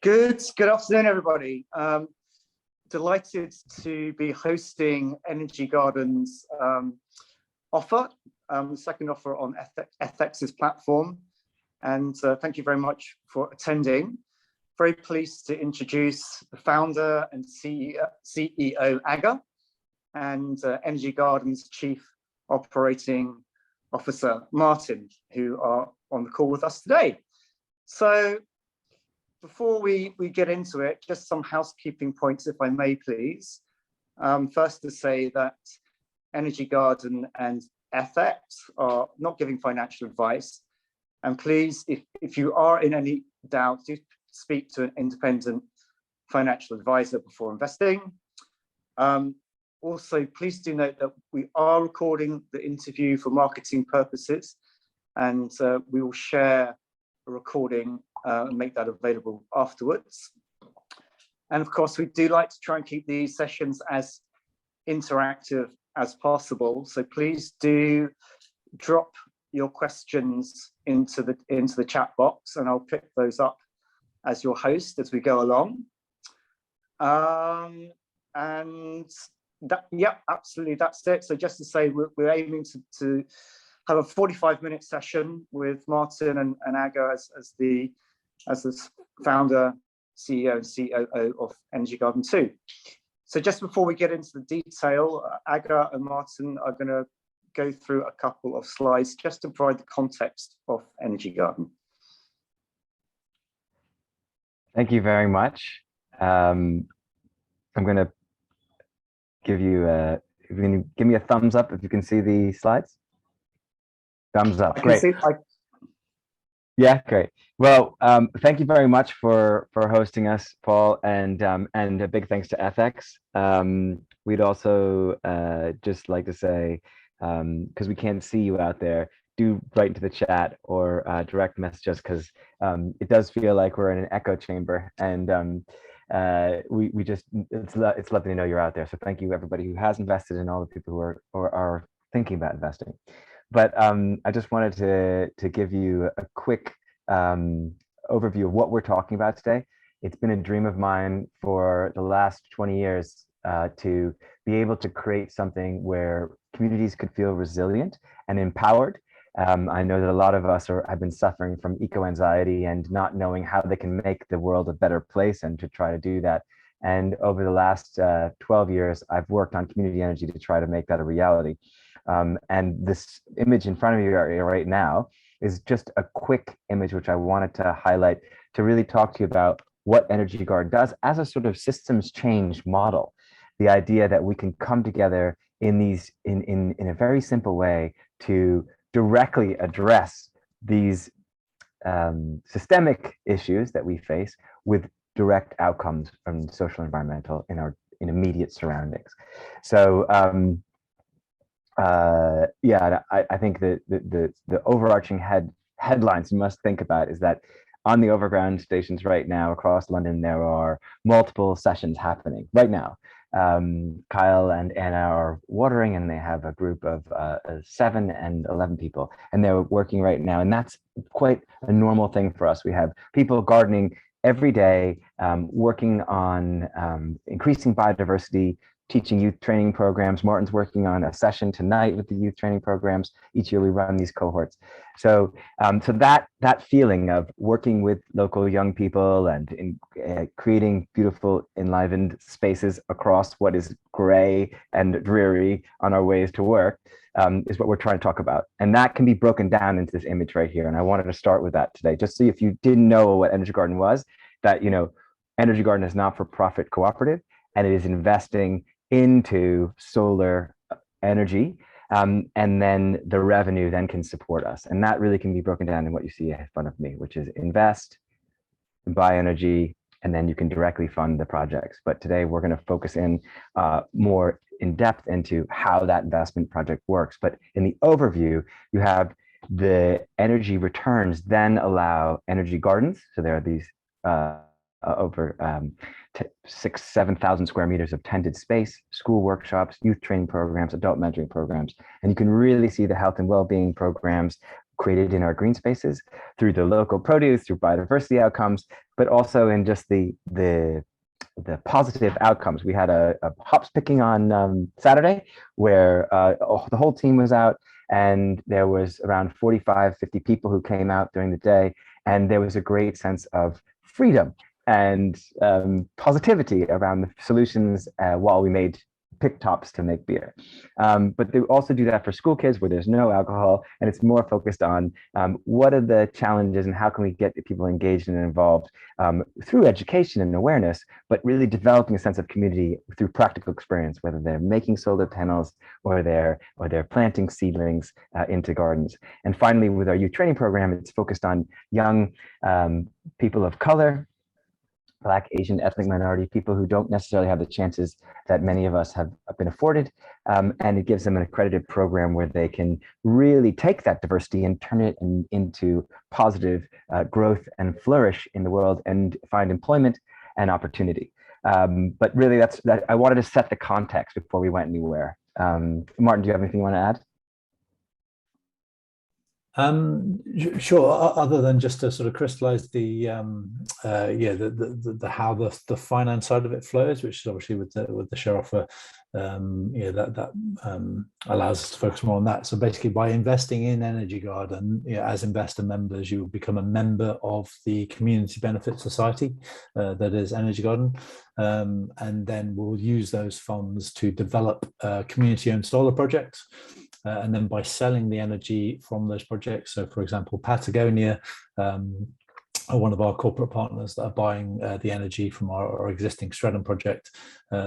Good afternoon, everybody. Delighted to be hosting Energy Garden's offer, the second offer on Ethex's platform. And thank you very much for attending. Very pleased to introduce the founder and CEO Aga, and Energy Garden's Chief Operating Officer Martin, who are on the call with us today. So before we get into it, just some housekeeping points, if I may, please. First, to say that Energy Garden and Ethex are not giving financial advice. And please, if you are in any doubt, do speak to an independent financial advisor before investing. Also, please do note that we are recording the interview for marketing purposes, and we will share a recording and make that available afterwards. And of course, we do like to try and keep these sessions as interactive as possible. So please do drop your questions into the chat box, and I'll pick those up as your host as we go along. And that, yeah, absolutely, that's it. So just to say, we're aiming to have a 45-minute session with Martin and Aga as the founder, CEO, and COO of Energy Garden 2. So just before we get into the detail, Aga and Martin are going to go through a couple of slides just to provide the context of Energy Garden. Thank you very much. I'm going to give you give me a thumbs up if you can see the slides. Thumbs up. Great. Yeah, great. Well, thank you very much for hosting us, Paul, and a big thanks to Ethex. We'd also just like to say, because we can't see you out there, do write into the chat or direct message us, because it does feel like we're in an echo chamber, and we just it's lovely to know you're out there. So thank you, everybody who has invested, and all the people who are thinking about investing. But I just wanted to give you a quick overview of what we're talking about today. It's been a dream of mine for the last 20 years to be able to create something where communities could feel resilient and empowered. I know that a lot of us have been suffering from eco-anxiety and not knowing how they can make the world a better place, and to try to do that. And over the last 12 years, I've worked on community energy to try to make that a reality. And this image in front of you right now is just a quick image which I wanted to highlight to really talk to you about what Energy Garden does as a sort of systems change model. The idea that we can come together in a very simple way to directly address these systemic issues that we face with direct outcomes from social and environmental in immediate surroundings. So yeah, I think that the overarching headlines you must think about is that on the overground stations right now across London, there are multiple sessions happening right now. Kyle and Anna are watering, and they have a group of 7 and 11 people, and they're working right now, and that's quite a normal thing for us. We have people gardening every day, working on increasing biodiversity, teaching youth training programs. Martin's working on a session tonight with the youth training programs. Each year we run these cohorts. So so that feeling of working with local young people and creating beautiful enlivened spaces across what is gray and dreary on our ways to work is what we're trying to talk about. And that can be broken down into this image right here. And I wanted to start with that today, just so if you didn't know what Energy Garden was, that, you know, Energy Garden is not-for-profit cooperative, and it is investing into solar energy, and then the revenue then can support us. And that really can be broken down in what you see in front of me, which is invest, buy energy, and then you can directly fund the projects. But today we're going to focus in more in depth into how that investment project works. But in the overview, you have the energy returns then allow energy gardens. So there are these over 6,000-7,000 square meters of tended space, school workshops, youth training programs, adult mentoring programs, and you can really see the health and well-being programs, created in our green spaces through the local produce, through biodiversity outcomes, but also in just the positive outcomes. We had a hops picking on Saturday where the whole team was out, and there was around 45, 50 people who came out during the day, and there was a great sense of freedom and positivity around the solutions while we made pick tops to make beer. But they also do that for school kids where there's no alcohol, and it's more focused on what are the challenges and how can we get people engaged and involved through education and awareness, but really developing a sense of community through practical experience, whether they're making solar panels or they're planting seedlings into gardens. And finally, with our youth training program, it's focused on young people of color, Black, Asian, ethnic minority, people who don't necessarily have the chances that many of us have been afforded. And it gives them an accredited program where they can really take that diversity and turn it into positive growth and flourish in the world and find employment and opportunity. But really, I wanted to set the context before we went anywhere. Martin, do you have anything you want to add? Sure. Other than just to sort of crystallize the how the finance side of it flows, which is obviously with the share offer, that allows us to focus more on that. So basically, by investing in Energy Garden, as investor members, you will become a member of the Community Benefit Society that is Energy Garden, and then we'll use those funds to develop community-owned solar projects. And then by selling the energy from those projects, so for example, Patagonia are one of our corporate partners that are buying the energy from our existing Straddon project.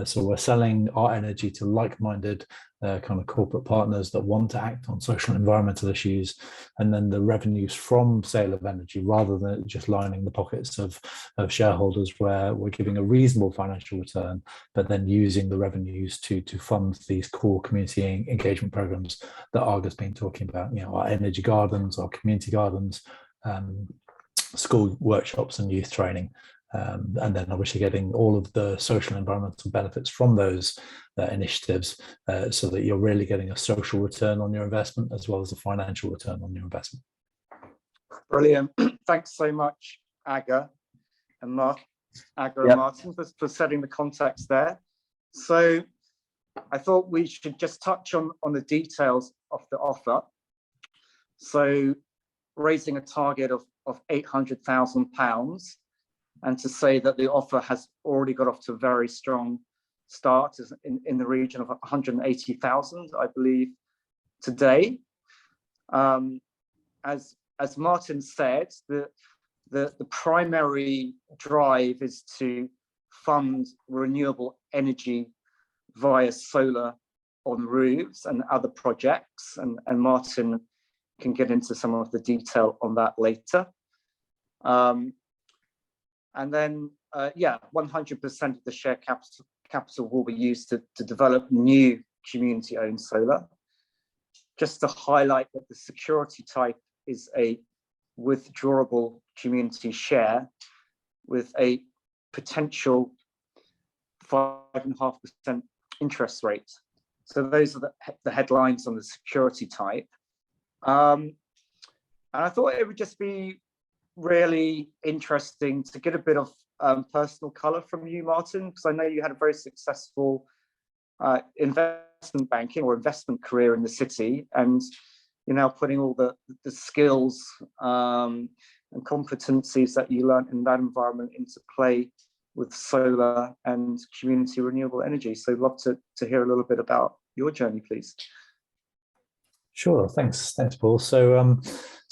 So we're selling our energy to like-minded kind of corporate partners that want to act on social and environmental issues, and then the revenues from sale of energy, rather than just lining the pockets of shareholders, where we're giving a reasonable financial return, but then using the revenues to fund these core community engagement programs that Aga's been talking about, our energy gardens, our community gardens, school workshops and youth training, and then obviously getting all of the social and environmental benefits from those initiatives, so that you're really getting a social return on your investment as well as a financial return on your investment. Brilliant. Thanks so much, Aga and Martin, for setting the context there. So I thought we should just touch on the details of the offer. So raising a target of £800,000, and to say that the offer has already got off to a very strong start, in the region of 180,000, I believe, today. As Martin said, the primary drive is to fund renewable energy via solar on roofs and other projects, and Martin can get into some of the detail on that later. And then, 100% of the share capital will be used to develop new community-owned solar. Just to highlight that the security type is a withdrawable community share with a potential 5.5% interest rate. So those are the headlines on the security type. And I thought it would just be really interesting to get a bit of personal color from you, Martin, because I know you had a very successful investment banking or investment career in the city, and you're now putting all the skills and competencies that you learned in that environment into play with solar and community renewable energy. So I'd love to hear a little bit about your journey, please. Sure, thanks, Paul. So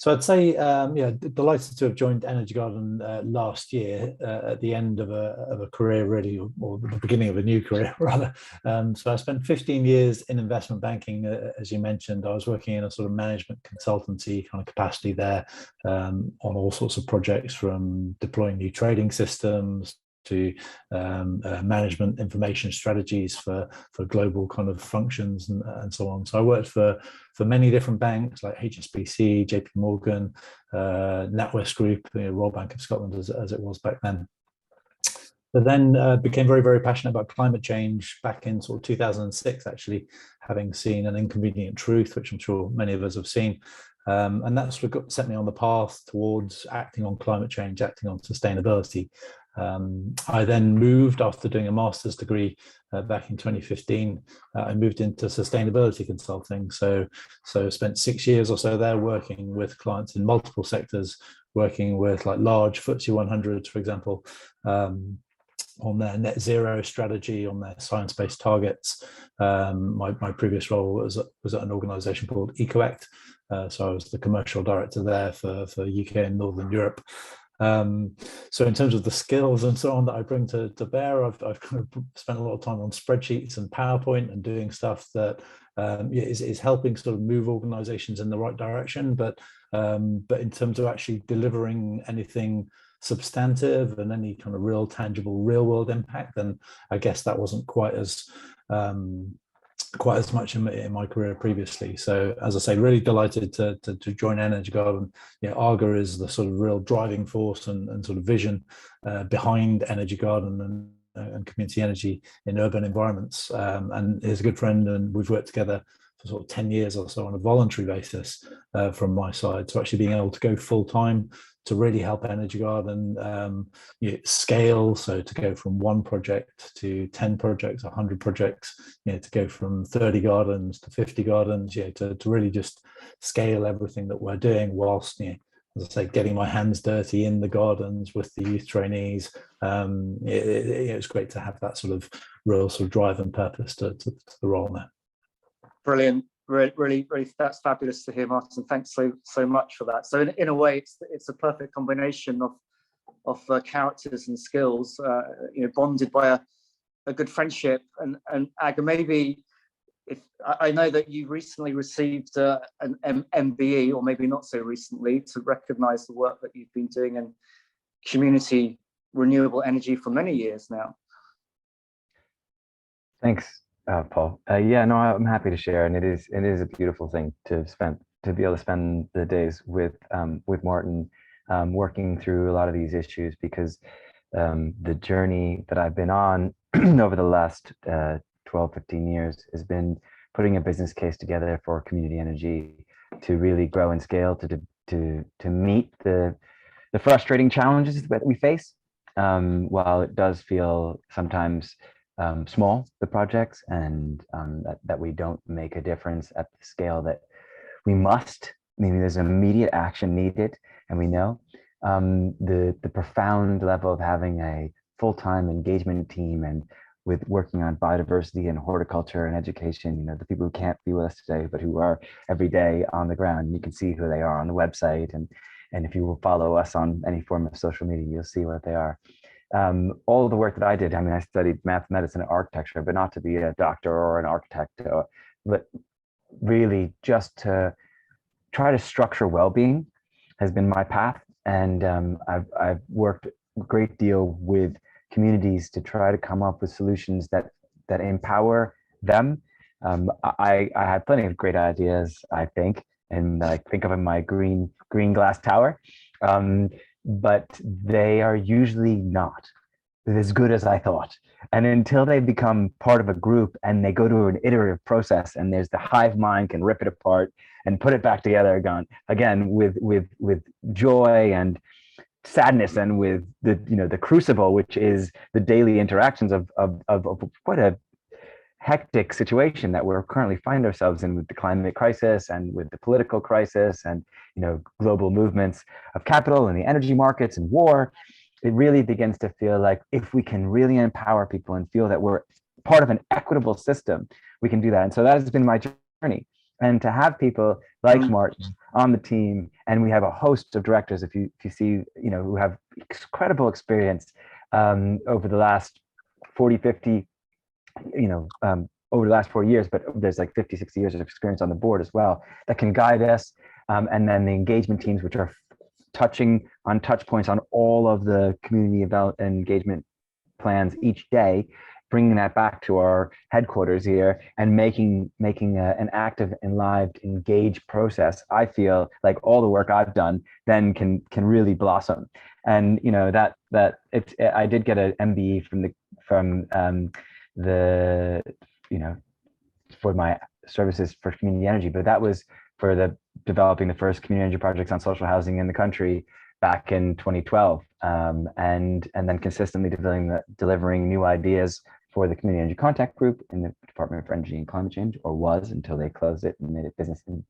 I'd say, delighted to have joined Energy Garden last year at the end of a career, really, or the beginning of a new career, rather. So I spent 15 years in investment banking, as you mentioned. I was working in a sort of management consultancy kind of capacity there, on all sorts of projects, from deploying new trading systems to management information strategies for global kind of functions and so on. So I worked for many different banks like HSBC, JP Morgan, NatWest Group, Royal Bank of Scotland as it was back then. But then became very, very passionate about climate change back in sort of 2006, actually, having seen An Inconvenient Truth, which I'm sure many of us have seen, And that's set me on the path towards acting on climate change, acting on sustainability. I then moved after doing a master's degree back in 2015. I moved into sustainability consulting. So spent 6 years or so there working with clients in multiple sectors, working with like large FTSE 100s, for example, on their net zero strategy, on their science-based targets. My previous role was at an organization called Ecoact. So I was the commercial director there for UK and Northern Europe. So in terms of the skills and so on that I bring to bear, I've kind of spent a lot of time on spreadsheets and PowerPoint and doing stuff that is helping sort of move organizations in the right direction. But in terms of actually delivering anything substantive and any kind of real tangible real world impact, then I guess that wasn't quite as much in my career previously. So as I say, really delighted to join Energy Garden. AGA is the sort of real driving force and sort of vision behind Energy Garden and community energy in urban environments. And he's a good friend, and we've worked together for sort of 10 years or so on a voluntary basis from my side. So actually being able to go full time to really help Energy Garden scale, so to go from 1 project to 10 projects, 100 projects, to go from 30 gardens to 50 gardens, to really just scale everything that we're doing whilst, as I say, getting my hands dirty in the gardens with the youth trainees. It's great to have that sort of real sort of drive and purpose to the role now. Brilliant. Really, that's fabulous to hear, Martin. Thanks so much for that. So in a way, it's a perfect combination of characters and skills, bonded by a good friendship. And Aga, maybe if I know that you recently received an MBE, or maybe not so recently, to recognise the work that you've been doing in community renewable energy for many years now. Thanks, Paul. Yeah, no, I'm happy to share, and it is a beautiful thing to be able to spend the days with Martin, working through a lot of these issues, because the journey that I've been on over the last 12, 15 years has been putting a business case together for community energy to really grow and scale to meet the frustrating challenges that we face. While it does feel sometimes small, the projects, and that we don't make a difference at the scale that we must. I mean, there's immediate action needed, and we know the profound level of having a full-time engagement team, and with working on biodiversity and horticulture and education, the people who can't be with us today, but who are every day on the ground. You can see who they are on the website, and if you will follow us on any form of social media, you'll see what they are. All of the work that I did, I mean, I studied math, medicine, and architecture, but not to be a doctor or an architect, but really just to try to structure well-being has been my path. And I've worked a great deal with communities to try to come up with solutions that empower them. I had plenty of great ideas, I think, and I think of in my green glass tower. But they are usually not as good as I thought. And until they become part of a group and they go to an iterative process, and there's the hive mind can rip it apart and put it back together again with joy and sadness, and with the crucible, which is the daily interactions of quite a hectic situation that we're currently find ourselves in, with the climate crisis and with the political crisis and global movements of capital and the energy markets and war. It really begins to feel like if we can really empower people and feel that we're part of an equitable system, we can do that. And so that has been my journey. And to have people like Martin on the team, and we have a host of directors, if you see, who have incredible experience over the last 40, 50, over the last 4 years, but there's like 50, 60 years of experience on the board as well that can guide us. And then the engagement teams, which are touching on touch points on all of the community engagement plans each day, bringing that back to our headquarters here and making an active, enlivened, engaged process. I feel like all the work I've done then can really blossom. And I did get an MBE for my services for community energy, but that was for developing the first community energy projects on social housing in the country back in 2012, and then consistently delivering new ideas for the Community Energy Contact Group in the Department for Energy and Climate Change, or was until they closed it and made it business in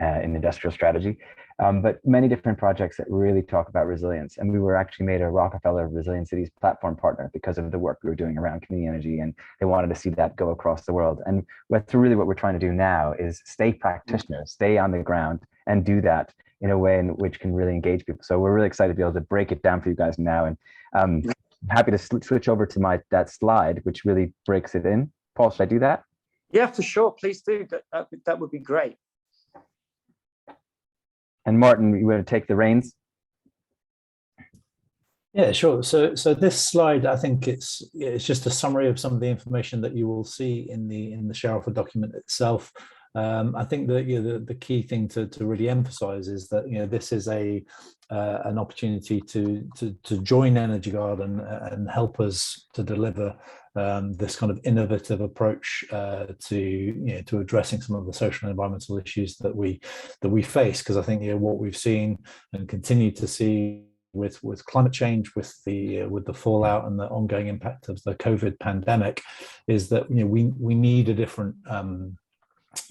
industrial strategy. But many different projects that really talk about resilience. And we were actually made a Rockefeller Resilient Cities platform partner because of the work we were doing around community energy, and they wanted to see that go across the world. And that's really what we're trying to do now, is stay practitioners, stay on the ground, and do that in a way in which can really engage people. So we're really excited to be able to break it down for you guys now. And I'm happy to switch over to that slide, which really breaks it in. Paul, should I do that? Yeah, for sure. Please do. That would be great. And Martin, you want to take the reins? Yeah, sure. So this slide, I think it's just a summary of some of the information that you will see in the share offer document itself. I think that the key thing to really emphasize is that this is an opportunity to join Energy Garden and help us to deliver this kind of innovative approach to addressing some of the social and environmental issues that we face. Because I think what we've seen and continue to see with climate change, with the fallout and the ongoing impact of the COVID pandemic, is that we need a different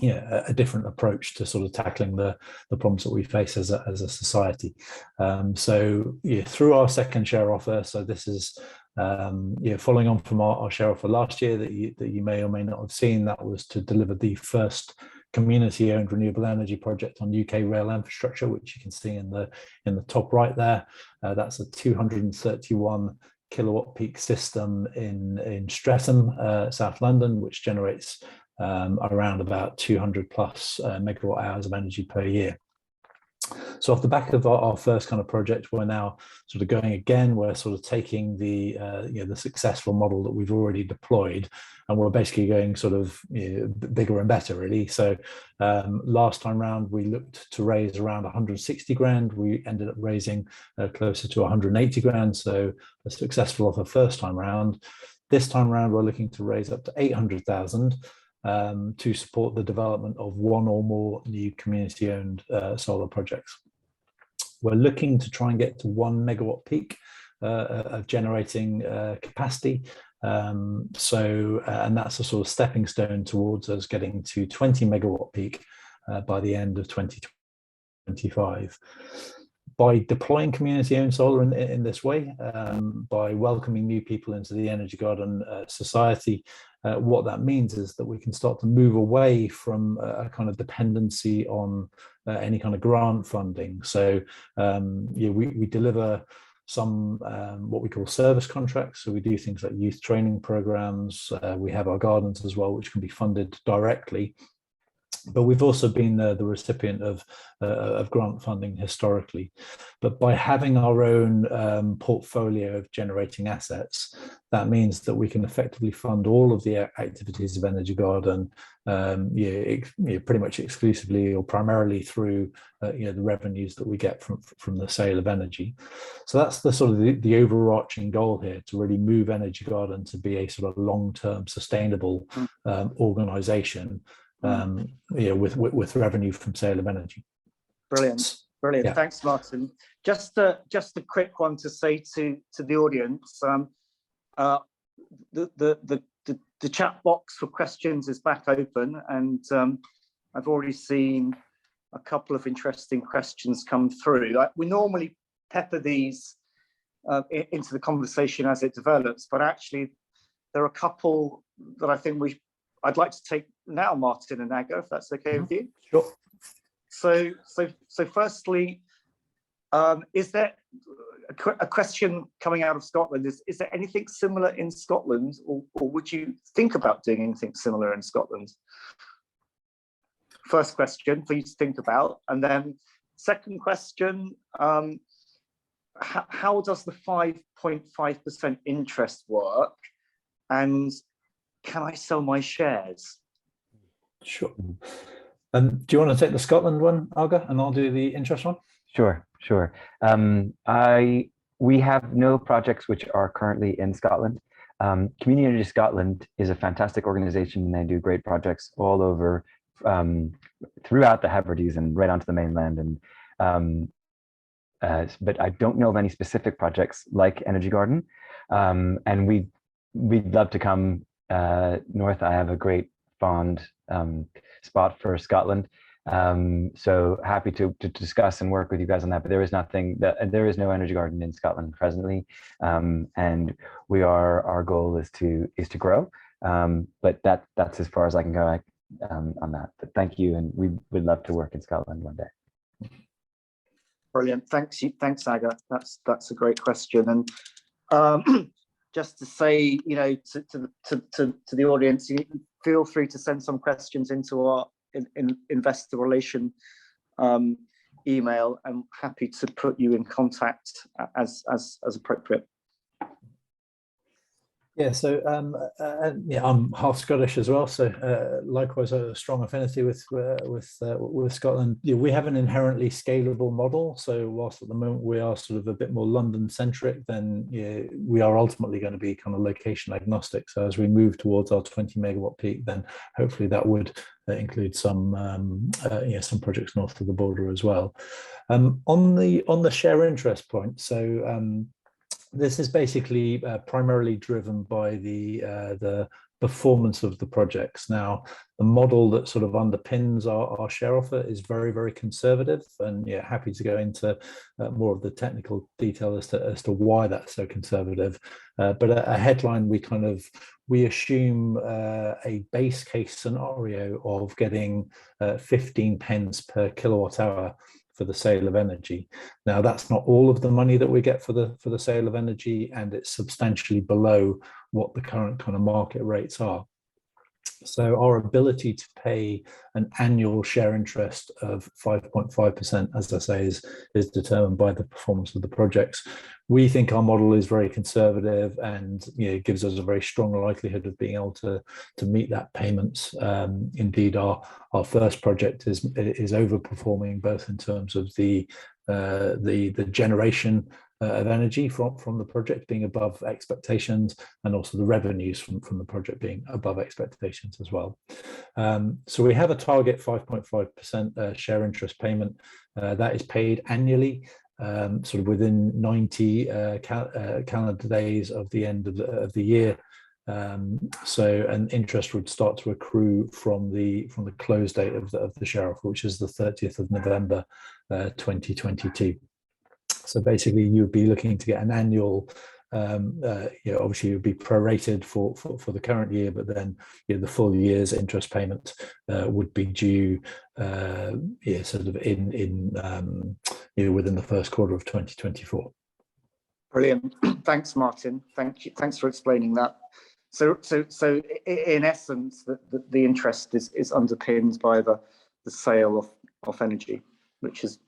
a different approach to sort of tackling the problems that we face as a society. So through our second share offer, so this is following on from our share offer last year that you may or may not have seen, that was to deliver the first community-owned renewable energy project on UK rail infrastructure, which you can see in the top right there. That's a 231 kilowatt peak system in Streatham, South London, which generates around about 200 plus megawatt hours of energy per year. So off the back of our first kind of project, we're now sort of going again. We're sort of taking the successful model that we've already deployed, and we're basically going sort of bigger and better, really. So last time round, we looked to raise around 160 grand. We ended up raising closer to 180 grand. So a successful offer first time round. This time round, we're looking to raise up to 800,000. To support the development of one or more new community-owned solar projects. We're looking to try and get to 1 megawatt peak of generating capacity. And that's a sort of stepping stone towards us getting to 20 megawatt peak by the end of 2025. By deploying community-owned solar in this way, by welcoming new people into the Energy Garden society, what that means is that we can start to move away from a kind of dependency on any kind of grant funding. So we deliver some what we call service contracts. So we do things like youth training programs. We have our gardens as well, which can be funded directly. But we've also been the recipient of grant funding historically. But by having our own portfolio of generating assets, that means that we can effectively fund all of the activities of Energy Garden, pretty much exclusively or primarily through the revenues that we get from the sale of energy. So that's the sort of the overarching goal here, to really move Energy Garden to be a sort of long-term sustainable organization. With revenue from sale of energy. Brilliant. Yeah. Thanks, Martin. Just a quick one to say to the audience. The chat box for questions is back open, and I've already seen a couple of interesting questions come through. We normally pepper these into the conversation as it develops, but actually there are a couple that I think I'd like to take now, Martin and Aga, if that's okay with you. Sure. So firstly, is there a question coming out of Scotland? Is there anything similar in Scotland, or would you think about doing anything similar in Scotland? First question for you to think about, and then second question: how does the 5.5% interest work, and can I sell my shares? Sure. Do you want to take the Scotland one, Aga, and I'll do the interest one? Sure. We have no projects which are currently in Scotland. Community Energy Scotland is a fantastic organization, and they do great projects all over throughout the Hebrides and right onto the mainland. And but I don't know of any specific projects like Energy Garden. And we'd love to come north. I have a great fond spot for Scotland. So happy to discuss and work with you guys on that. But there is no Energy Garden in Scotland presently, and our goal is to grow. But that's as far as I can go on that. But thank you, and we would love to work in Scotland one day. Brilliant. Thanks, Aga. That's a great question. And just to say, to the audience, feel free to send some questions into our investor relation email. I'm happy to put you in contact as appropriate. Yeah, so yeah, I'm half Scottish as well, so likewise a strong affinity with Scotland. Yeah, we have an inherently scalable model, so whilst at the moment we are sort of a bit more London centric, then we are ultimately going to be kind of location agnostic. So as we move towards our 20 megawatt peak, then hopefully that would include some some projects north of the border as well. On the share interest point, so this is basically primarily driven by the performance of the projects. Now, the model that sort of underpins our share offer is very, very conservative, and happy to go into more of the technical detail as to why that's so conservative. But a headline, we assume a base case scenario of getting 15 pence per kilowatt hour for the sale of energy. Now, that's not all of the money that we get for the sale of energy, and it's substantially below what the current kind of market rates are. So our ability to pay an annual share interest of 5.5%, as I say, is determined by the performance of the projects. We think our model is very conservative, and gives us a very strong likelihood of being able to meet that payments. Indeed, our first project is overperforming, both in terms of the generation of energy from the project being above expectations, and also the revenues from the project being above expectations as well. So we have a target 5.5% share interest payment that is paid annually, sort of within 90 calendar days of the end of the year. So an interest would start to accrue from the close date of the share offer, which is the 30th of November 2022. So basically, you'd be looking to get an annual, obviously it would be prorated for the current year, but then the full year's interest payment would be due, sort of in within the first quarter of 2024. Brilliant. Thanks, Martin. Thank you. Thanks for explaining that. So in essence, the interest is underpinned by the sale of energy, which is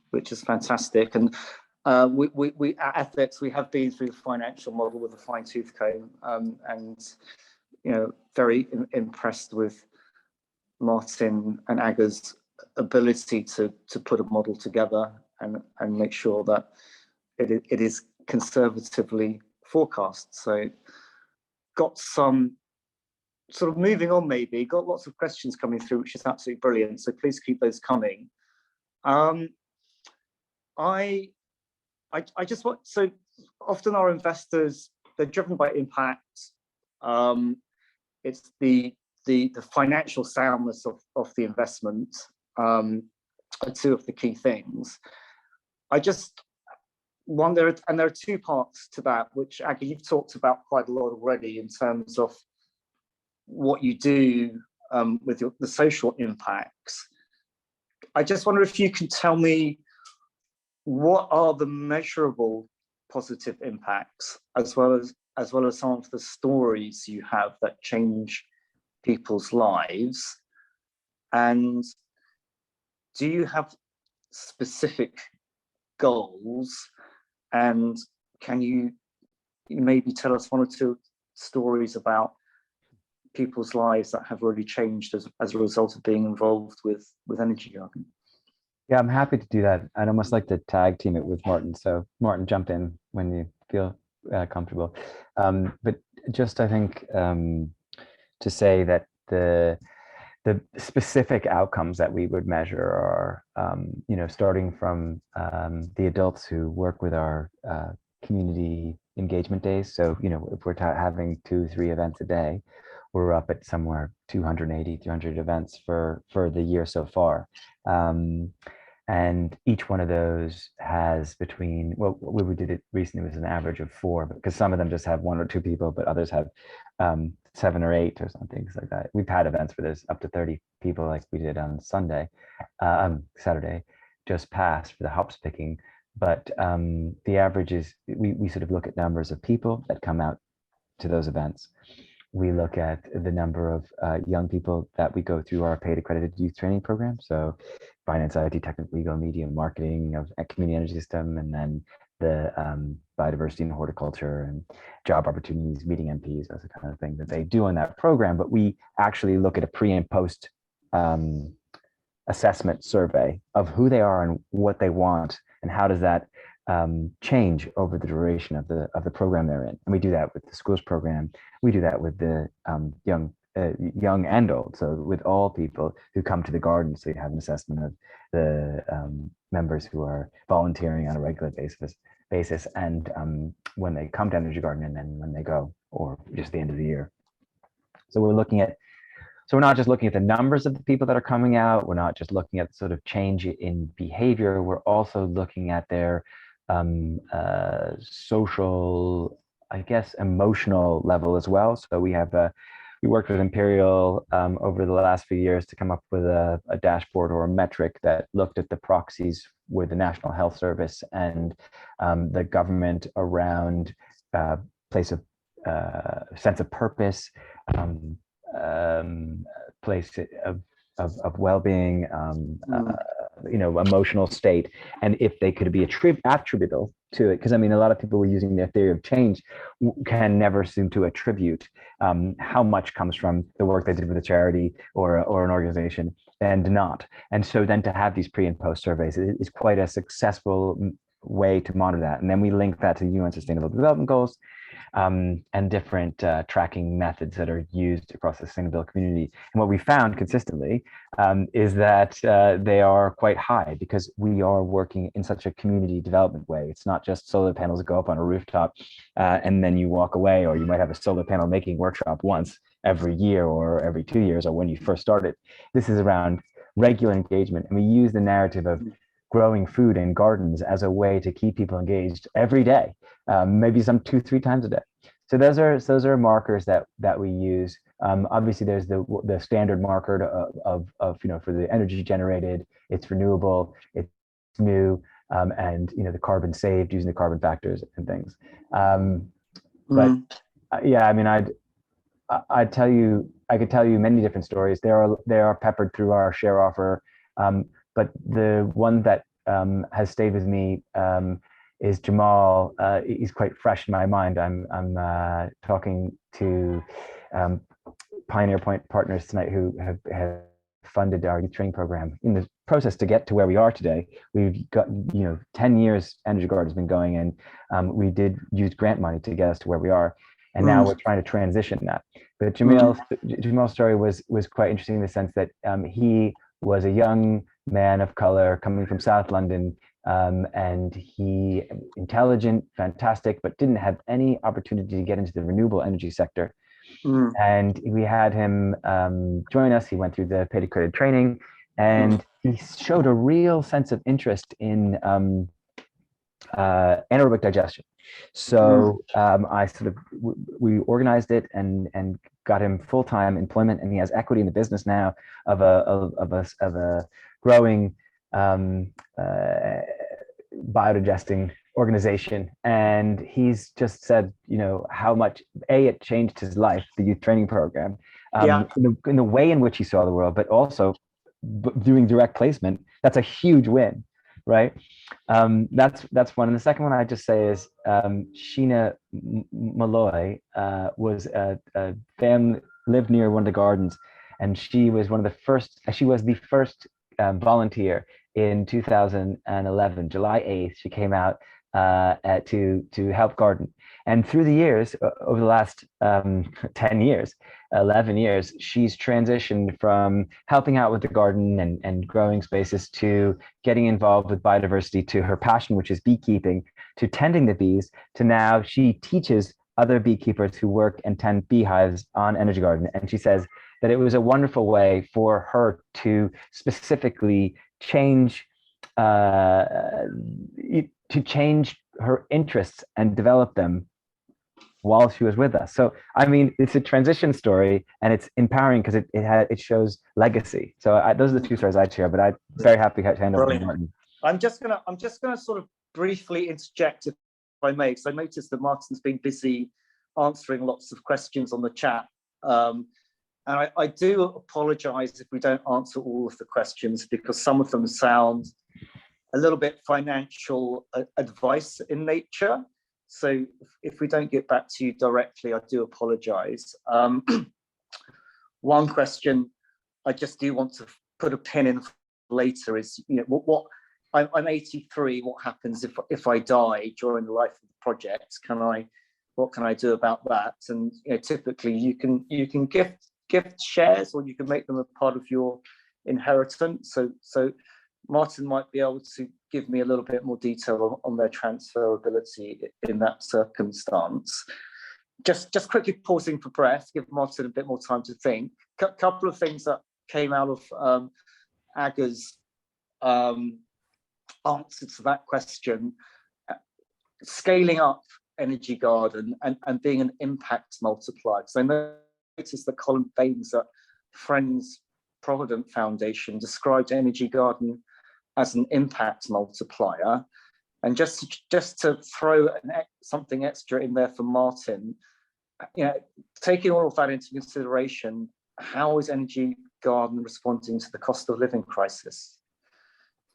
fantastic. And we at Ethex, we have been through the financial model with a fine-tooth comb, and very impressed with Martin and Aga's ability to put a model together and make sure that it is conservatively forecast. So got some sort of moving on, maybe got lots of questions coming through, which is absolutely brilliant, so please keep those coming. I just want, so often our investors, they're driven by impact. It's the financial soundness of the investment are two of the key things. I just wonder, and there are two parts to that, which Aga, you've talked about quite a lot already in terms of what you do with the social impacts. I just wonder if you can tell me, what are the measurable positive impacts, as well as some of the stories you have that change people's lives? And do you have specific goals? And can you maybe tell us one or two stories about people's lives that have really changed as a result of being involved with Energy Garden? Yeah, I'm happy to do that. I'd almost like to tag team it with Martin. So Martin, jump in when you feel comfortable. But just, I think, to say that the the specific outcomes that we would measure are, you know, starting from the adults who work with our community engagement days. So, you know, if we're having 2-3 events a day, we're up at somewhere 280, 300 events for the year so far. And each one of those has between, well, we did it recently was an average of 4, because some of them just have 1 or 2 people, but others have 7 or 8 or something like that. We've had events where there's up to 30 people, like we did on Saturday, just passed for the hops picking. But the average is, we sort of look at numbers of people that come out to those events. We look at the number of young people that we go through our paid accredited youth training program. So finance, IT, technical, legal, media, marketing, of community energy system, and then the biodiversity and horticulture and job opportunities, meeting MPs, that's the kind of thing that they do in that program. But we actually look at a pre and post assessment survey of who they are and what they want, and how does that change over the duration of the program they're in. And we do that with the schools program. We do that with the young and old. So with all people who come to the garden, so you have an assessment of the members who are volunteering on a regular basis, and when they come to Energy Garden, and then when they go, or just the end of the year. So we're looking at, so we're not just looking at the numbers of the people that are coming out. We're not just looking at sort of change in behavior. We're also looking at their social, I guess, emotional level as well. So we have we worked with Imperial over the last few years to come up with a dashboard or a metric that looked at the proxies with the National Health Service and the government around place of sense of purpose, place of well-being, you know, emotional state, and if they could be attributable to it. Because I mean, a lot of people were using their theory of change can never seem to attribute how much comes from the work they did with a charity or an organization and not. And so then to have these pre and post surveys is quite a successful way to monitor that. And then we link that to the UN Sustainable Development Goals and different tracking methods that are used across the sustainable community. And what we found consistently is that they are quite high, because we are working in such a community development way. It's not just solar panels that go up on a rooftop and then you walk away, or you might have a solar panel making workshop once every year or every 2 years, or when you first started. This is around regular engagement, and we use the narrative of growing food in gardens as a way to keep people engaged every day, maybe some 2-3 times a day. So those are markers that we use. Obviously, there's the standard marker of you know, for the energy generated, it's renewable, it's new, and you know, the carbon saved using the carbon factors and things. But yeah, I mean, I could tell you many different stories. They are peppered through our share offer. But the one that has stayed with me is Jamal. He's quite fresh in my mind. I'm talking to Pioneer Point partners tonight who have funded our youth training program. In the process to get to where we are today, we've got, you know, 10 years Energy Garden has been going, and we did use grant money to get us to where we are. And now we're trying to transition that. But Jamal's story was quite interesting in the sense that he was a young man of color coming from South London, and he intelligent, fantastic, but didn't have any opportunity to get into the renewable energy sector. And we had him join us. He went through the paid accredited training, and he showed a real sense of interest in anaerobic digestion. So we organized it and got him full-time employment, and he has equity in the business now of a growing biodigesting organization. And he's just said, you know, how much it changed his life, the youth training program, in the way in which he saw the world, but also doing direct placement. That's a huge win, right? That's one. And the second one I just say is Sheena Malloy was a family, lived near one of the gardens, and she was the first volunteer in 2011, July 8th. She came out to help garden, And through the years, over the last 10 years, 11 years, she's transitioned from helping out with the garden and growing spaces to getting involved with biodiversity, to her passion, which is beekeeping, to tending the bees, to now she teaches other beekeepers who work and tend beehives on Energy Garden. And she says that it was a wonderful way for her to specifically change her interests and develop them while she was with us. So, I mean, it's a transition story, and it's empowering because it shows legacy. So those are the two stories I'd share, but I'm very happy to hand over to Martin. I'm just gonna sort of briefly interject, if I may, because I noticed that Martin's been busy answering lots of questions on the chat. And I do apologize if we don't answer all of the questions, because some of them sound a little bit financial advice in nature. So if we don't get back to you directly, I do apologize. One question I just do want to put a pin in later is, you know, I'm 83. What happens if I die during the life of the project? What can I do about that? And you know, typically you can gift shares, or you can make them a part of your inheritance. So Martin might be able to give me a little bit more detail on their transferability in that circumstance. Just quickly pausing for breath, give Martin a bit more time to think. Couple of things that came out of Aga's answer to that question: scaling up Energy Garden and being an impact multiplier. So I noticed that Colin Baines at Friends Provident Foundation described Energy Garden as an impact multiplier. And just to throw something extra in there for Martin, you know, taking all of that into consideration, how is Energy Garden responding to the cost of living crisis?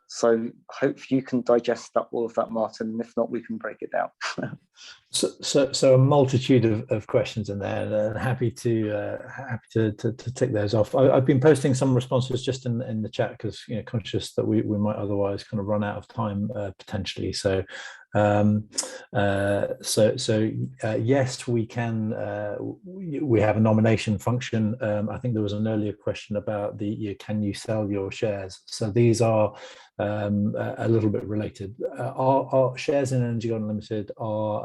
So hope you can digest all of that, Martin, and if not, we can break it down. So a multitude of questions in there, and happy to tick those off. I've been posting some responses just in the chat, because, you know, conscious that we might otherwise kind of run out of time potentially. So yes, we can. We have a nomination function. I think there was an earlier question about can you sell your shares? So these are a little bit related. Our shares in Energy Garden Limited are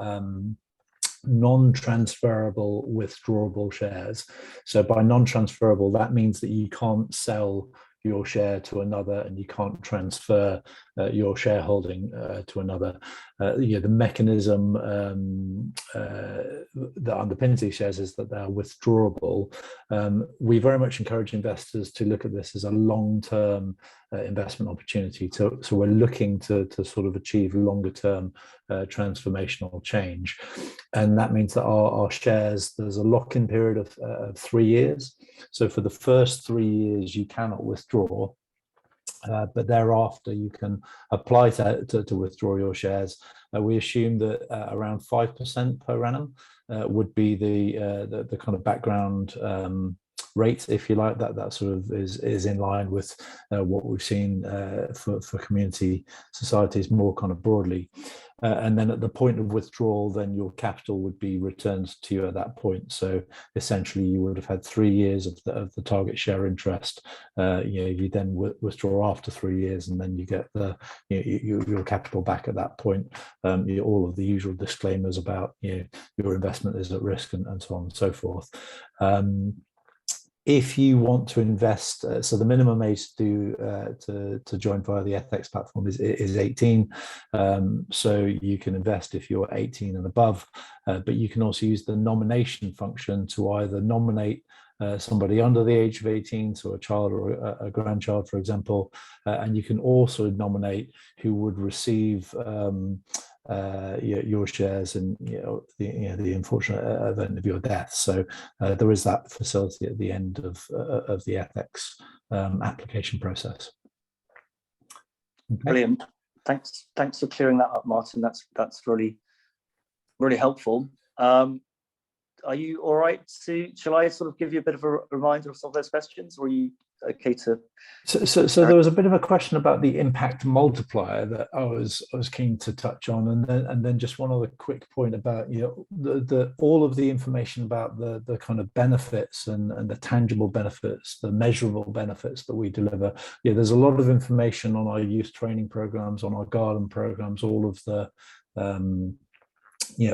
non-transferable withdrawable shares. So by non-transferable, that means that you can't sell your share to another, and you can't transfer your shareholding to another. The mechanism that underpins these shares is that they're withdrawable. We very much encourage investors to look at this as a long-term investment opportunity. So we're looking to sort of achieve longer-term transformational change, and that means that our shares, there's a lock-in period of 3 years. So for the first 3 years, you cannot withdraw. But thereafter you can apply to withdraw your shares. We assume that around 5% per annum would be the kind of background rate, if you like. That sort of is in line with what we've seen for community societies more kind of broadly. And then at the point of withdrawal, then your capital would be returned to you at that point. So essentially, you would have had 3 years of the target share interest. You then withdraw after 3 years, and then you get your capital back at that point. All of the usual disclaimers about your investment is at risk, and so on and so forth. If you want to invest, so the minimum age to join via the Ethex platform is 18. So you can invest if you're 18 and above, but you can also use the nomination function to either nominate somebody under the age of 18, so a child or a grandchild, for example, and you can also nominate who would receive your shares in the unfortunate event of your death. So there is that facility at the end of the Ethex application process. Okay. Brilliant. Thanks for clearing that up, Martin. That's really helpful. are you all right shall I sort of give you a bit of a reminder of some of those questions, or are you okay to? So there was a bit of a question about the impact multiplier that I was keen to touch on, and then just one other quick point about, you know, the all of the information about the kind of benefits and the tangible benefits, the measurable benefits that we deliver. Yeah, there's a lot of information on our youth training programs, on our garden programs, all of the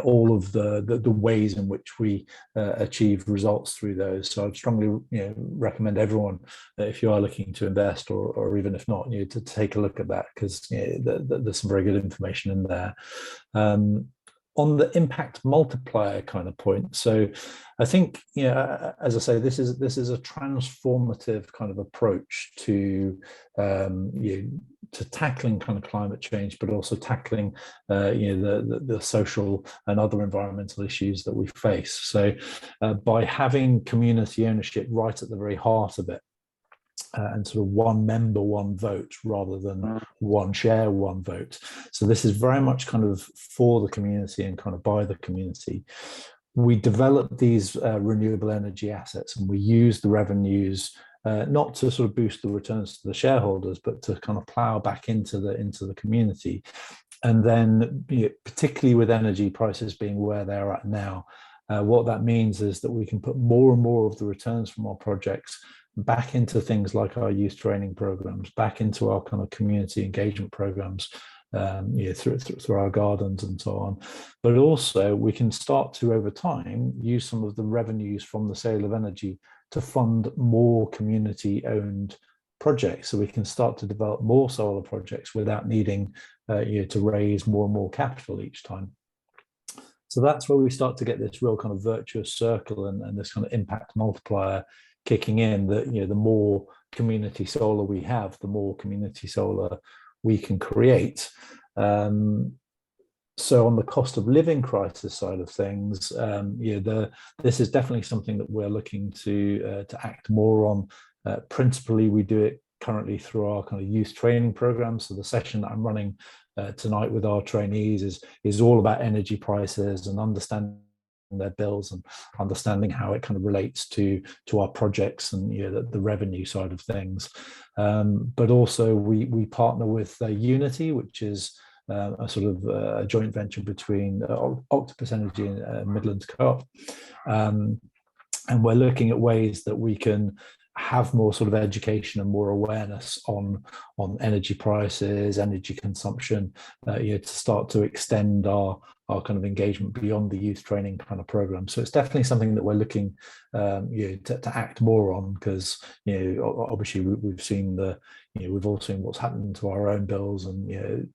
all of the ways in which we achieve results through those. So I'd strongly recommend everyone, if you are looking to invest, or even if not, to take a look at that, because there's some very good information in there. On the impact multiplier kind of point, so I think, as I say, this is a transformative kind of approach to tackling kind of climate change, but also tackling the social and other environmental issues that we face. So by having community ownership right at the very heart of it, and sort of one member, one vote, rather than one share, one vote. So this is very much kind of for the community and kind of by the community. We develop these renewable energy assets, and we use the revenues not to sort of boost the returns to the shareholders, but to kind of plow back into the community. And then, particularly with energy prices being where they're at now, what that means is that we can put more and more of the returns from our projects back into things like our youth training programs, back into our kind of community engagement programs, through our gardens and so on. But also we can start to, over time, use some of the revenues from the sale of energy to fund more community-owned projects. So we can start to develop more solar projects without needing to raise more and more capital each time. So that's where we start to get this real kind of virtuous circle and this kind of impact multiplier kicking in, that the more community solar we have, the more community solar we can create. So on the cost of living crisis side of things, this is definitely something that we're looking to act more on. Principally, we do it currently through our kind of youth training program. So the session that I'm running tonight with our trainees is all about energy prices and understanding their bills and understanding how it kind of relates to our projects and the revenue side of things. But also we partner with Unity, which is a sort of a joint venture between Octopus Energy and Midlands Co-op, and we're looking at ways that we can have more sort of education and more awareness on energy prices, energy consumption, to start to extend our kind of engagement beyond the youth training kind of program. So it's definitely something that we're looking to act more on, because obviously we've seen we've all seen what's happened to our own bills, and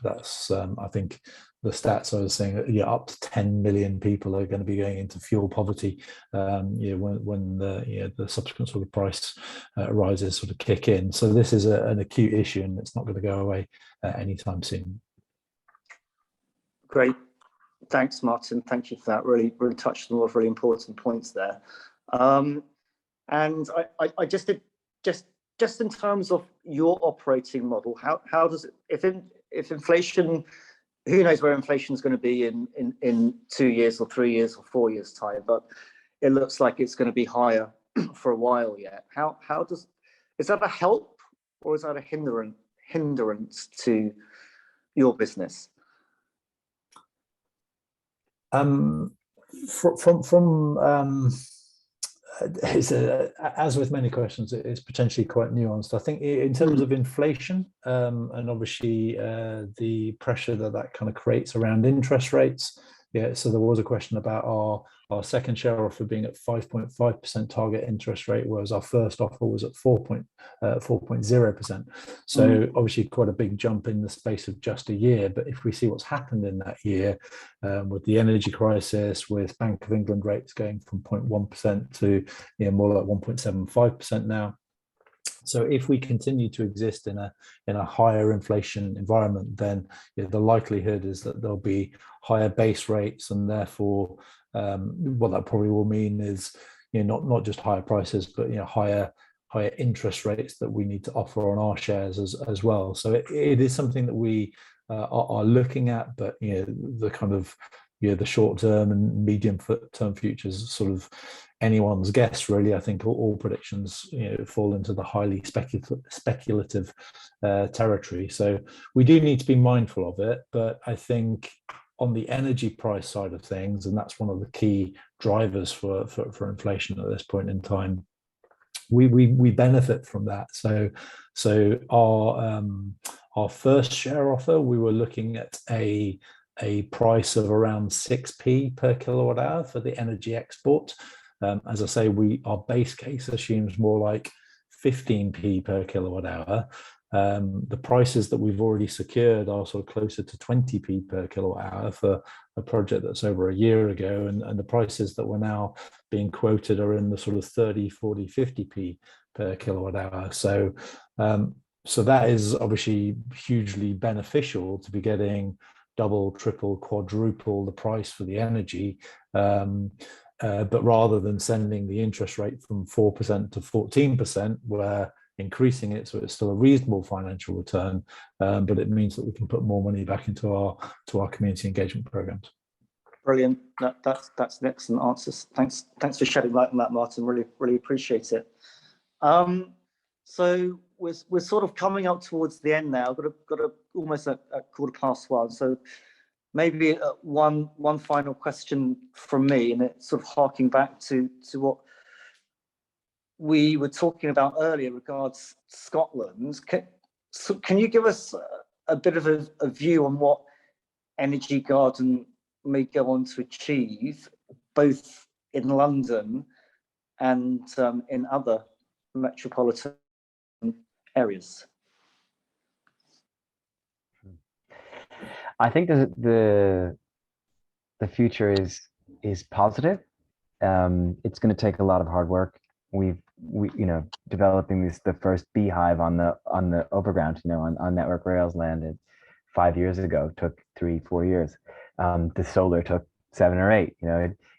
that's I think the stats I was saying, up to 10 million people are going to be going into fuel poverty when the subsequent sort of price rises sort of kick in. So this is an acute issue, and it's not going to go away anytime soon. Great, thanks, Martin. Thank you for that. Really touched on a lot of really important points there. And I just in terms of your operating model, how does it, if inflation, who knows where inflation is going to be in 2 years or 3 years or 4 years time, but it looks like it's going to be higher for a while yet. Is that a help, or is that a hindrance to your business? As with many questions, it's potentially quite nuanced. I think in terms of inflation, and obviously the pressure that kind of creates around interest rates. So there was a question about our second share offer being at 5.5% target interest rate, whereas our first offer was at 4.0%. So obviously quite a big jump in the space of just a year. But if we see what's happened in that year, with the energy crisis, with Bank of England rates going from 0.1% to more like 1.75% now. So if we continue to exist in a higher inflation environment, then the likelihood is that there'll be higher base rates, and therefore what that probably will mean is not just higher prices, but higher interest rates that we need to offer on our shares as well. So it is something that we are looking at, but the kind of the short term and medium term futures sort of anyone's guess, really. I think all predictions fall into the highly speculative territory. So we do need to be mindful of it, but I think on the energy price side of things, and that's one of the key drivers for inflation at this point in time, we benefit from that. So our first share offer, we were looking at a price of around 6p per kilowatt hour for the energy export. As I say, our base case assumes more like 15p per kilowatt hour. The prices that we've already secured are sort of closer to 20p per kilowatt hour for a project that's over a year ago, and the prices that we're now being quoted are in the sort of 30, 40, 50p per kilowatt hour. So that is obviously hugely beneficial to be getting double, triple, quadruple the price for the energy. But rather than sending the interest rate from 4% to 14%, we're increasing it so it's still a reasonable financial return, but it means that we can put more money back into our community engagement programs. Brilliant. That's an excellent answer. Thanks for shedding light on that, Martin. Really appreciate it. So we're sort of coming up towards the end now. Got almost at 1:15. So maybe one final question from me, and it's sort of harking back to what we were talking about earlier regards Scotland. Can you give us a bit of a view on what Energy Garden may go on to achieve, both in London and in other metropolitan areas? I think the future is positive. It's going to take a lot of hard work. We developing the first beehive on the overground, on network rails landed 5 years ago, took 3-4 years. The solar took 7 or 8.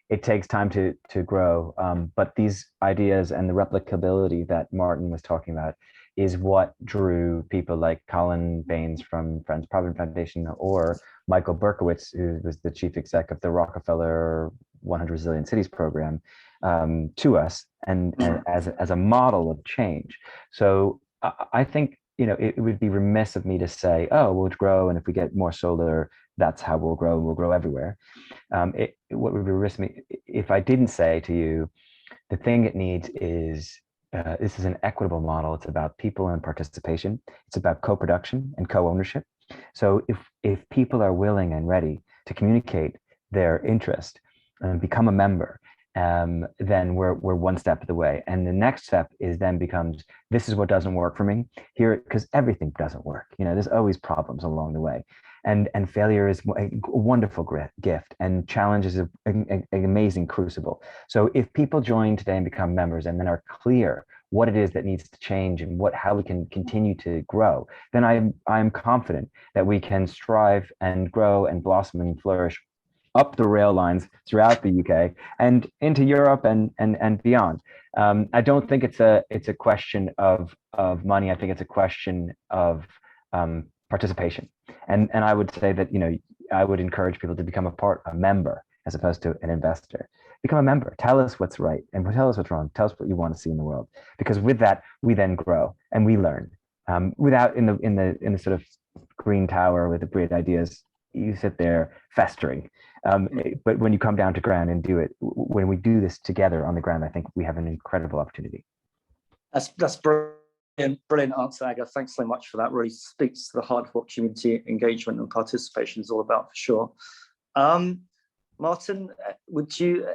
It takes time to grow. But these ideas and the replicability that Martin was talking about is what drew people like Colin Baines from Friends Provident Foundation, or Michael Berkowitz, who was the chief exec of the Rockefeller 100 Resilient Cities program, to us, and as a model of change. So I think it would be remiss of me to say, oh, we'll grow, and if we get more solar, that's how we'll grow. We'll grow everywhere. What would be remiss of me if I didn't say to you, the thing it needs is this is an equitable model. It's about people and participation. It's about co-production and co-ownership. So if people are willing and ready to communicate their interest and become a member, then we're one step of the way. And the next step becomes, this is what doesn't work for me here, because everything doesn't work. There's always problems along the way. And failure is a wonderful gift, and challenge is an amazing crucible. So if people join today and become members, and then are clear what it is that needs to change and how we can continue to grow, then I'm confident that we can strive and grow and blossom and flourish up the rail lines throughout the UK and into Europe and beyond. I don't think it's a question of money. I think it's a question of participation. And I would say that, I would encourage people to become a member as opposed to an investor. Become a member. Tell us what's right and tell us what's wrong. Tell us what you want to see in the world. Because with that, we then grow and we learn. Without in the sort of green tower with the great ideas, you sit there festering. But when you come down to ground and do it, when we do this together on the ground, I think we have an incredible opportunity. That's brilliant answer, Aga. Thanks so much for that. Really speaks to the heart of what community engagement and participation is all about, for sure. Martin, would you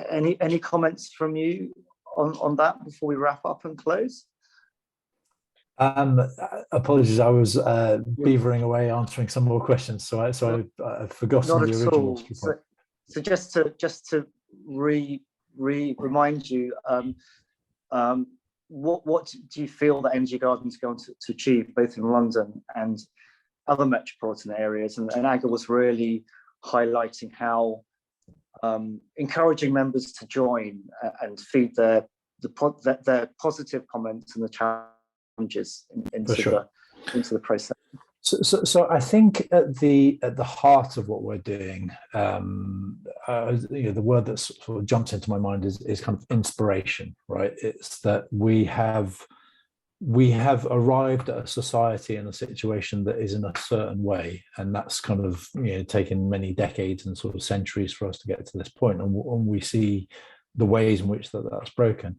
any comments from you on that before we wrap up and close? Apologies, I was beavering away answering some more questions, so I've forgotten the original. So just to remind you, what do you feel that Energy Garden is going to achieve, both in London and other metropolitan areas? And Aga was really highlighting how encouraging members to join and feed their positive comments and the challenges into the process. So I think at the heart of what we're doing, the word that sort of jumps into my mind is kind of inspiration, right? It's that we have arrived at a society and a situation that is in a certain way, and that's kind of taken many decades and sort of centuries for us to get to this point, and we see the ways in which that's broken.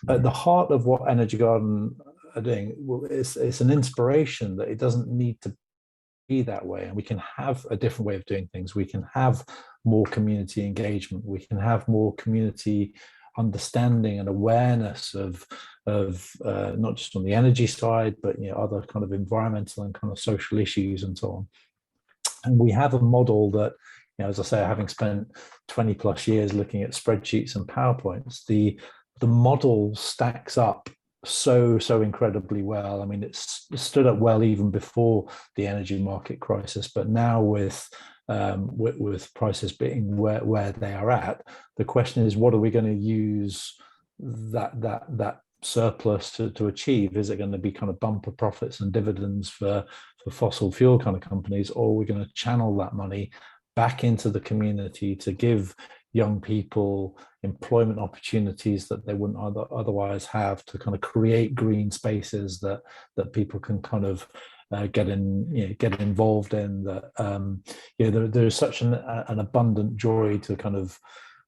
At the heart of what Energy Garden are doing, well, it's an inspiration that it doesn't need to be that way, and we can have a different way of doing things. We can have more community engagement. We can have more community understanding and awareness of not just on the energy side, but other kind of environmental and kind of social issues and so on. And we have a model that, as I say, having spent 20 plus years looking at spreadsheets and PowerPoints, the model stacks up so incredibly well. I mean, it stood up well even before the energy market crisis, but now with prices being where they are at, the question is, what are we going to use that surplus to achieve? Is it going to be kind of bumper profits and dividends for fossil fuel kind of companies, or are we going to channel that money back into the community to give young people employment opportunities that they wouldn't otherwise have, to kind of create green spaces that people can kind of get involved in? That there's such an abundant joy to kind of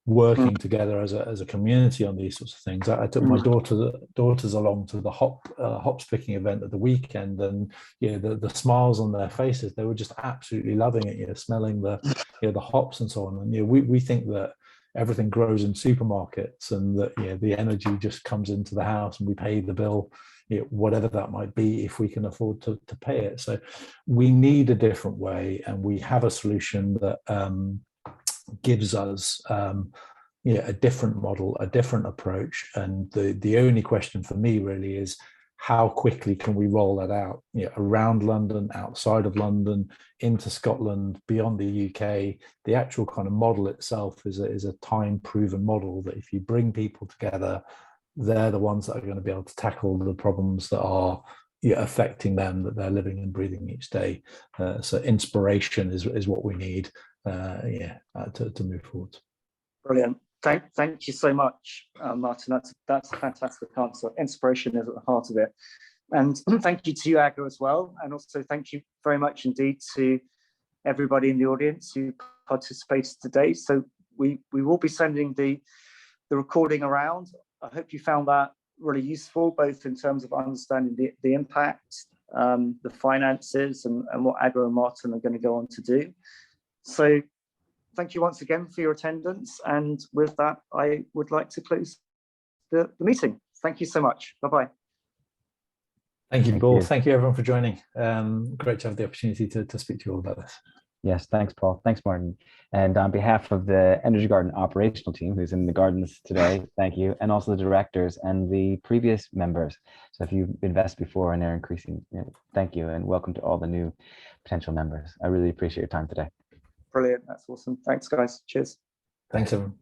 working together as a community on these sorts of things. I took my daughters along to the hops picking event at the weekend, and the smiles on their faces, they were just absolutely loving it, smelling the hops and so on. And we think that everything grows in supermarkets, and that the energy just comes into the house and we pay the bill, whatever that might be, if we can afford to pay it. So we need a different way, and we have a solution that gives us a different model, a different approach. And the only question for me really is, how quickly can we roll that out around London, outside of London, into Scotland, beyond the UK? The actual kind of model itself is a time-proven model that if you bring people together, they're the ones that are going to be able to tackle the problems that are affecting them, that they're living and breathing each day. So inspiration is what we need to move forward. Brilliant. Thank you so much, Martin. That's a fantastic answer. Inspiration is at the heart of it. And thank you to you, Aga, as well. And also thank you very much indeed to everybody in the audience who participated today. So we will be sending the recording around. I hope you found that really useful, both in terms of understanding the impact, the finances, and what Aga and Martin are going to go on to do. So thank you once again for your attendance. And with that, I would like to close the meeting. Thank you so much. Bye-bye. Thank you, Paul. Thank you, everyone, for joining. Great to have the opportunity to speak to you all about this. Yes, thanks, Paul. Thanks, Martin. And on behalf of the Energy Garden operational team, who's in the gardens today, thank you. And also the directors and the previous members. So if you've invested before and they're increasing, thank you. And welcome to all the new potential members. I really appreciate your time today. Brilliant. That's awesome. Thanks, guys. Cheers. Thanks, everyone.